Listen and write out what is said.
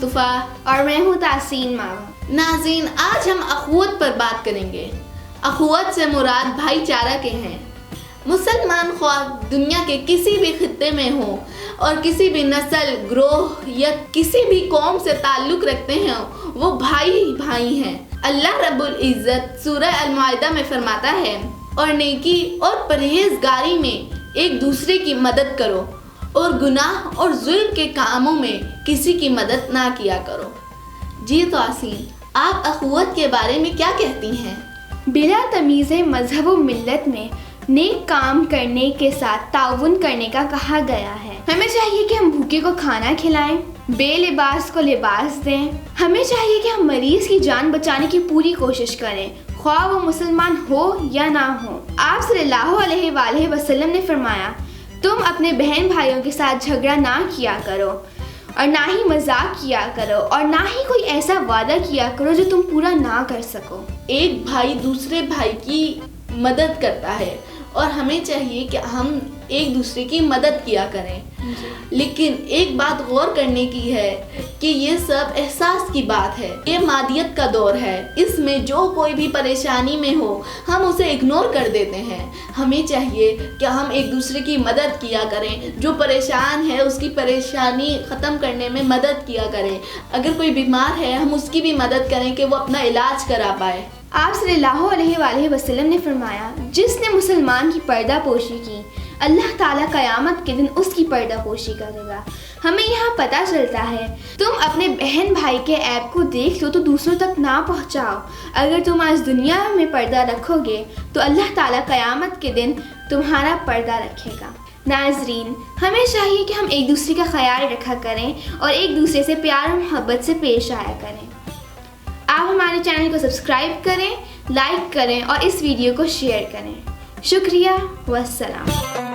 مصطفیٰ اور میں ہوں تحسین ماوا۔ ناظرین، آج ہم اخوت پر بات کریں گے۔ اخوت سے مراد بھائی چارہ کے ہیں۔ مسلمان خواہ دنیا کے کسی بھی خطے میں ہوں اور کسی بھی نسل، گروہ یا کسی بھی قوم سے تعلق رکھتے ہیں، وہ بھائی بھائی ہیں۔ اللہ رب العزت سورہ المائدہ میں فرماتا ہے، اور نیکی اور پرہیزگاری میں ایک دوسرے کی مدد کرو اور گناہ اور ظلم کے کاموں میں کسی کی مدد نہ کیا کرو۔ جی توسین، آپ اخوت کے بارے میں کیا کہتی ہیں؟ بلا تمیز مذہب و ملت میں نیک کام کرنے کے ساتھ تعاون کرنے کا کہا گیا ہے۔ ہمیں چاہیے کہ ہم بھوکے کو کھانا کھلائیں، بے لباس کو لباس دیں۔ ہمیں چاہیے کہ ہم مریض کی جان بچانے کی پوری کوشش کریں، خواہ وہ مسلمان ہو یا نہ ہو۔ آپ صلی اللہ علیہ وآلہ وسلم نے فرمایا، تم اپنے بہن بھائیوں کے ساتھ جھگڑا نہ کیا کرو اور نہ ہی مذاق کیا کرو اور نہ ہی کوئی ایسا وعدہ کیا کرو جو تم پورا نہ کر سکو۔ ایک بھائی دوسرے بھائی کی مدد کرتا ہے اور ہمیں چاہیے کہ ہم ایک دوسرے کی مدد کیا کریں، لیکن ایک بات غور کرنے کی ہے کہ یہ سب احساس کی بات ہے۔ یہ مادیت کا دور ہے، اس میں جو کوئی بھی پریشانی میں ہو ہم اسے اگنور کر دیتے ہیں۔ ہمیں چاہیے کہ ہم ایک دوسرے کی مدد کیا کریں، جو پریشان ہے اس کی پریشانی ختم کرنے میں مدد کیا کریں۔ اگر کوئی بیمار ہے ہم اس کی بھی مدد کریں کہ وہ اپنا علاج کرا پائے۔ آپ صلی اللہ علیہ وآلہ وسلم نے فرمایا، جس نے مسلمان کی پردہ پوشی کی، اللہ تعالیٰ قیامت کے دن اس کی پردہ پوشی کرے گا۔ ہمیں یہاں پتہ چلتا ہے، تم اپنے بہن بھائی کے عیب کو دیکھ لو تو دوسروں تک نہ پہنچاؤ۔ اگر تم آج دنیا میں پردہ رکھو گے تو اللہ تعالیٰ قیامت کے دن تمہارا پردہ رکھے گا۔ ناظرین، ہمیں چاہیے کہ ہم ایک دوسرے کا خیال رکھا کریں اور ایک دوسرے سے پیار اور محبت سے پیش آیا کریں۔ آپ ہمارے چینل کو سبسکرائب کریں، لائک کریں اور اس ویڈیو کو شیئر کریں۔ شکریہ، والسلام۔